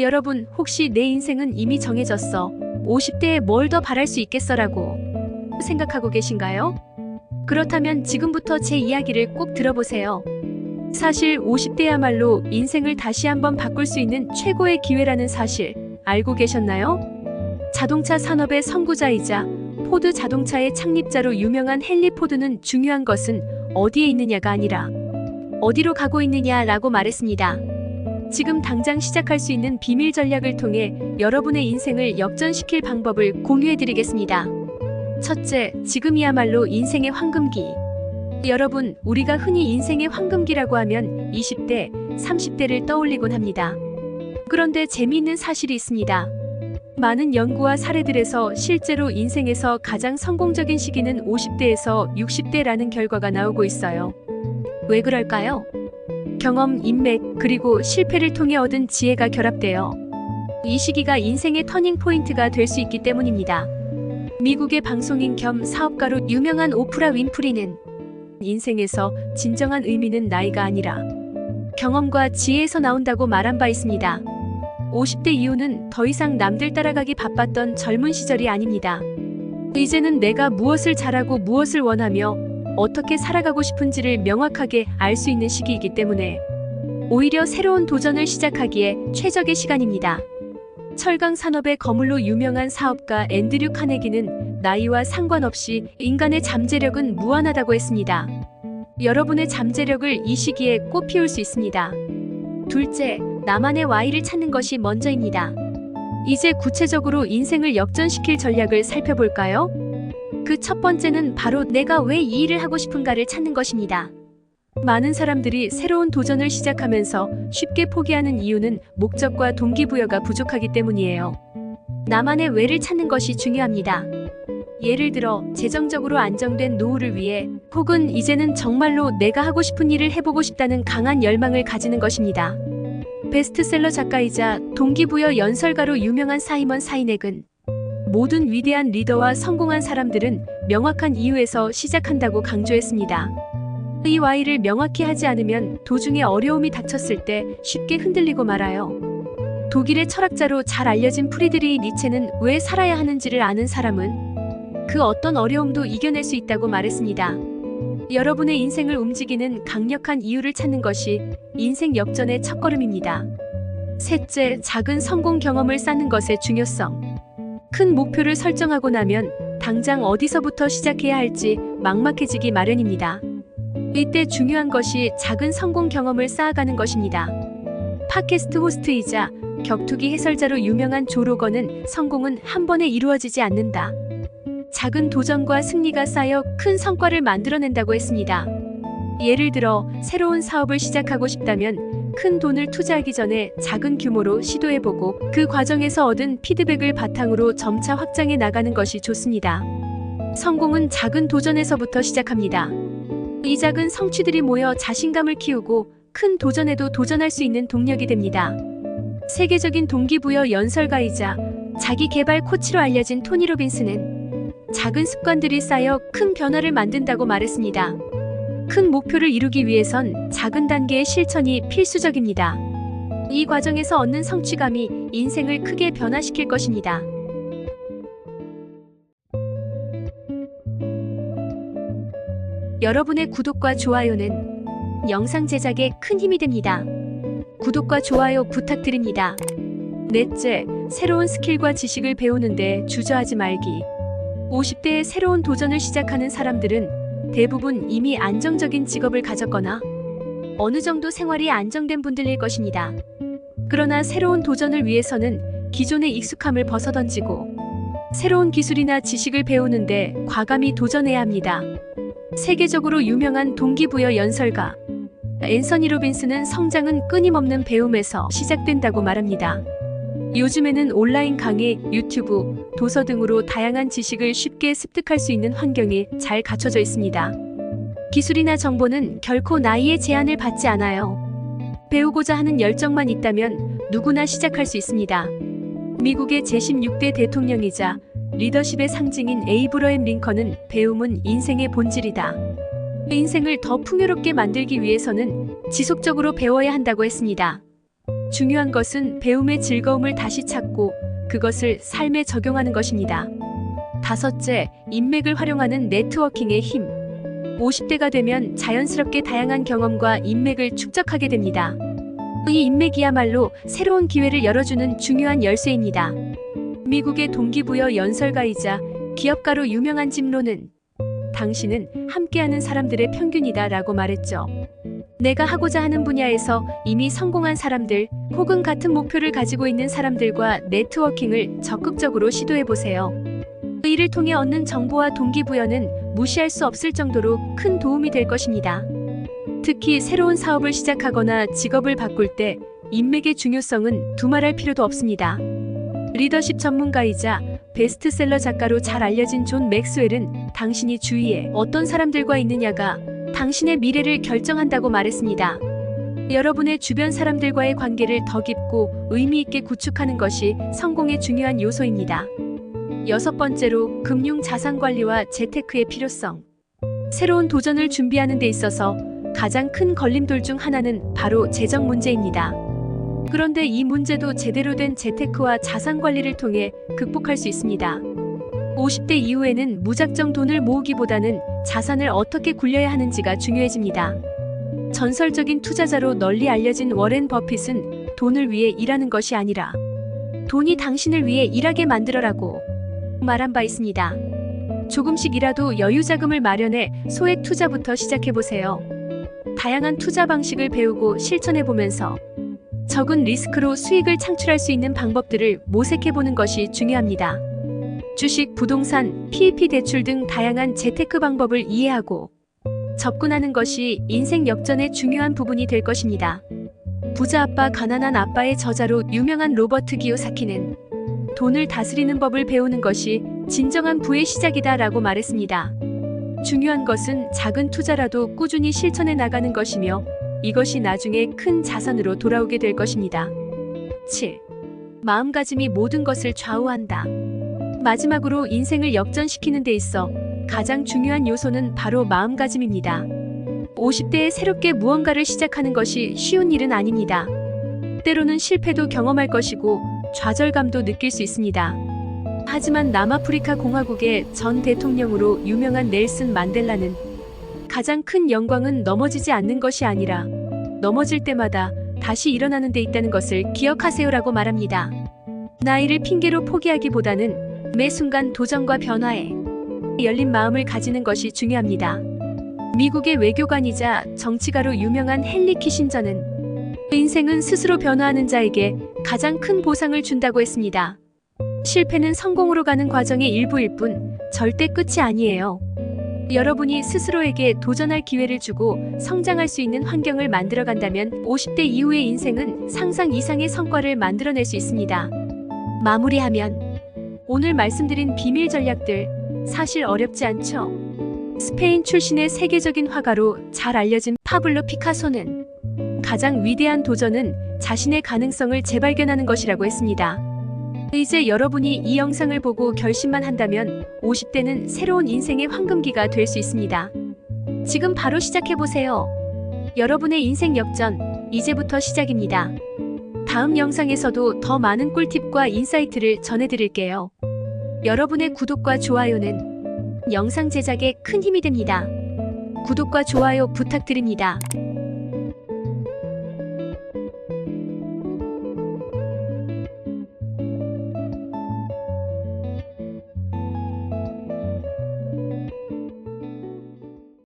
여러분, 혹시 내 인생은 이미 정해졌어. 50대에 뭘 더 바랄 수 있겠어라고 생각하고 계신가요? 그렇다면 지금부터 제 이야기를 꼭 들어보세요. 사실 50대야말로 인생을 다시 한번 바꿀 수 있는 최고의 기회라는 사실 알고 계셨나요? 자동차 산업의 선구자이자 포드 자동차의 창립자로 유명한 헨리 포드는 중요한 것은 어디에 있느냐가 아니라 어디로 가고 있느냐라고 말했습니다. 지금 당장 시작할 수 있는 비밀 전략을 통해 여러분의 인생을 역전시킬 방법을 공유해드리겠습니다. 첫째, 지금이야말로 인생의 황금기. 여러분, 우리가 흔히 인생의 황금기라고 하면 20대, 30대를 떠올리곤 합니다. 그런데 재미있는 사실이 있습니다. 많은 연구와 사례들에서 실제로 인생에서 가장 성공적인 시기는 50대에서 60대라는 결과가 나오고 있어요. 왜 그럴까요? 경험, 인맥, 그리고 실패를 통해 얻은 지혜가 결합되어 이 시기가 인생의 터닝 포인트가 될 수 있기 때문입니다. 미국의 방송인 겸 사업가로 유명한 오프라 윈프리는 인생에서 진정한 의미는 나이가 아니라 경험과 지혜에서 나온다고 말한 바 있습니다. 50대 이후는 더 이상 남들 따라가기 바빴던 젊은 시절이 아닙니다. 이제는 내가 무엇을 잘하고 무엇을 원하며 어떻게 살아가고 싶은지를 명확하게 알 수 있는 시기이기 때문에 오히려 새로운 도전을 시작하기에 최적의 시간입니다. 철강 산업의 거물로 유명한 사업가 앤드류 카네기는 나이와 상관없이 인간의 잠재력은 무한하다고 했습니다. 여러분의 잠재력을 이 시기에 꽃피울 수 있습니다. 둘째, 나만의 Y를 찾는 것이 먼저입니다. 이제 구체적으로 인생을 역전시킬 전략을 살펴볼까요? 그 첫 번째는 바로 내가 왜 이 일을 하고 싶은가를 찾는 것입니다. 많은 사람들이 새로운 도전을 시작하면서 쉽게 포기하는 이유는 목적과 동기부여가 부족하기 때문이에요. 나만의 왜를 찾는 것이 중요합니다. 예를 들어 재정적으로 안정된 노후를 위해 혹은 이제는 정말로 내가 하고 싶은 일을 해보고 싶다는 강한 열망을 가지는 것입니다. 베스트셀러 작가이자 동기부여 연설가로 유명한 사이먼 사이넥은 모든 위대한 리더와 성공한 사람들은 명확한 이유에서 시작한다고 강조했습니다. 이 Y를 명확히 하지 않으면 도중에 어려움이 닥쳤을 때 쉽게 흔들리고 말아요. 독일의 철학자로 잘 알려진 프리드리히 니체는 왜 살아야 하는지를 아는 사람은 그 어떤 어려움도 이겨낼 수 있다고 말했습니다. 여러분의 인생을 움직이는 강력한 이유를 찾는 것이 인생 역전의 첫걸음입니다. 셋째, 작은 성공 경험을 쌓는 것의 중요성. 큰 목표를 설정하고 나면 당장 어디서부터 시작해야 할지 막막해지기 마련입니다. 이때 중요한 것이 작은 성공 경험을 쌓아가는 것입니다. 팟캐스트 호스트이자 격투기 해설자로 유명한 조 로건은 성공은 한 번에 이루어지지 않는다. 작은 도전과 승리가 쌓여 큰 성과를 만들어낸다고 했습니다. 예를 들어 새로운 사업을 시작하고 싶다면 큰 돈을 투자하기 전에 작은 규모로 시도해보고 그 과정에서 얻은 피드백을 바탕으로 점차 확장해 나가는 것이 좋습니다. 성공은 작은 도전에서부터 시작합니다. 이 작은 성취들이 모여 자신감을 키우고 큰 도전에도 도전할 수 있는 동력이 됩니다. 세계적인 동기부여 연설가이자 자기 개발 코치로 알려진 토니 로빈스는 작은 습관들이 쌓여 큰 변화를 만든다고 말했습니다. 큰 목표를 이루기 위해선 작은 단계의 실천이 필수적입니다. 이 과정에서 얻는 성취감이 인생을 크게 변화시킬 것입니다. 여러분의 구독과 좋아요는 영상 제작에 큰 힘이 됩니다. 구독과 좋아요 부탁드립니다. 넷째, 새로운 스킬과 지식을 배우는데 주저하지 말기. 50대에 새로운 도전을 시작하는 사람들은 대부분 이미 안정적인 직업을 가졌거나 어느 정도 생활이 안정된 분들일 것입니다. 그러나 새로운 도전을 위해서는 기존의 익숙함을 벗어던지고 새로운 기술이나 지식을 배우는데 과감히 도전해야 합니다. 세계적으로 유명한 동기부여 연설가 앤서니 로빈스는 성장은 끊임없는 배움에서 시작된다고 말합니다. 요즘에는 온라인 강의, 유튜브, 도서 등으로 다양한 지식을 쉽게 습득할 수 있는 환경이 잘 갖춰져 있습니다. 기술이나 정보는 결코 나이의 제한을 받지 않아요. 배우고자 하는 열정만 있다면 누구나 시작할 수 있습니다. 미국의 제16대 대통령이자 리더십의 상징인 에이브러햄 링컨은 배움은 인생의 본질이다. 인생을 더 풍요롭게 만들기 위해서는 지속적으로 배워야 한다고 했습니다. 중요한 것은 배움의 즐거움을 다시 찾고 그것을 삶에 적용하는 것입니다. 다섯째, 인맥을 활용하는 네트워킹의 힘. 50대가 되면 자연스럽게 다양한 경험과 인맥을 축적하게 됩니다. 이 인맥이야말로 새로운 기회를 열어주는 중요한 열쇠입니다. 미국의 동기부여 연설가이자 기업가로 유명한 짐 론은 당신은 함께하는 사람들의 평균이다 라고 말했죠. 내가 하고자 하는 분야에서 이미 성공한 사람들 혹은 같은 목표를 가지고 있는 사람들과 네트워킹을 적극적으로 시도해보세요. 이를 통해 얻는 정보와 동기부여는 무시할 수 없을 정도로 큰 도움이 될 것입니다. 특히 새로운 사업을 시작하거나 직업을 바꿀 때 인맥의 중요성은 두말할 필요도 없습니다. 리더십 전문가이자 베스트셀러 작가로 잘 알려진 존 맥스웰은 당신이 주위에 어떤 사람들과 있느냐가 당신의 미래를 결정한다고 말했습니다. 여러분의 주변 사람들과의 관계를 더 깊고 의미 있게 구축하는 것이 성공의 중요한 요소입니다. 여섯 번째로, 금융 자산 관리와 재테크의 필요성. 새로운 도전을 준비하는 데 있어서 가장 큰 걸림돌 중 하나는 바로 재정 문제입니다. 그런데 이 문제도 제대로 된 재테크와 자산 관리를 통해 극복할 수 있습니다. 50대 이후에는 무작정 돈을 모으기보다는 자산을 어떻게 굴려야 하는지가 중요해집니다. 전설적인 투자자로 널리 알려진 워렌 버핏은 돈을 위해 일하는 것이 아니라 돈이 당신을 위해 일하게 만들어라고 말한 바 있습니다. 조금씩이라도 여유 자금을 마련해 소액 투자부터 시작해보세요. 다양한 투자 방식을 배우고 실천해보면서 적은 리스크로 수익을 창출할 수 있는 방법들을 모색해보는 것이 중요합니다. 주식, 부동산, PEP 대출 등 다양한 재테크 방법을 이해하고 접근하는 것이 인생 역전의 중요한 부분이 될 것입니다. 부자 아빠 가난한 아빠의 저자로 유명한 로버트 기요사키는 돈을 다스리는 법을 배우는 것이 진정한 부의 시작이다 라고 말했습니다. 중요한 것은 작은 투자라도 꾸준히 실천해 나가는 것이며 이것이 나중에 큰 자산으로 돌아오게 될 것입니다. 7. 마음가짐이 모든 것을 좌우한다. 마지막으로 인생을 역전시키는 데 있어 가장 중요한 요소는 바로 마음가짐입니다. 50대에 새롭게 무언가를 시작하는 것이 쉬운 일은 아닙니다. 때로는 실패도 경험할 것이고 좌절감도 느낄 수 있습니다. 하지만 남아프리카 공화국의 전 대통령으로 유명한 넬슨 만델라는 가장 큰 영광은 넘어지지 않는 것이 아니라 넘어질 때마다 다시 일어나는 데 있다는 것을 기억하세요라고 말합니다. 나이를 핑계로 포기하기보다는 매 순간 도전과 변화에 열린 마음을 가지는 것이 중요합니다. 미국의 외교관이자 정치가로 유명한 헨리 키신저는 인생은 스스로 변화하는 자에게 가장 큰 보상을 준다고 했습니다. 실패는 성공으로 가는 과정의 일부일 뿐 절대 끝이 아니에요. 여러분이 스스로에게 도전할 기회를 주고 성장할 수 있는 환경을 만들어간다면 50대 이후의 인생은 상상 이상의 성과를 만들어낼 수 있습니다. 마무리하면 오늘 말씀드린 비밀 전략들 사실 어렵지 않죠? 스페인 출신의 세계적인 화가로 잘 알려진 파블로 피카소는 가장 위대한 도전은 자신의 가능성을 재발견하는 것이라고 했습니다. 이제 여러분이 이 영상을 보고 결심만 한다면 50대는 새로운 인생의 황금기가 될 수 있습니다. 지금 바로 시작해보세요. 여러분의 인생 역전, 이제부터 시작입니다. 다음 영상에서도 더 많은 꿀팁과 인사이트를 전해드릴게요. 여러분의 구독과 좋아요는 영상 제작에 큰 힘이 됩니다. 구독과 좋아요 부탁드립니다.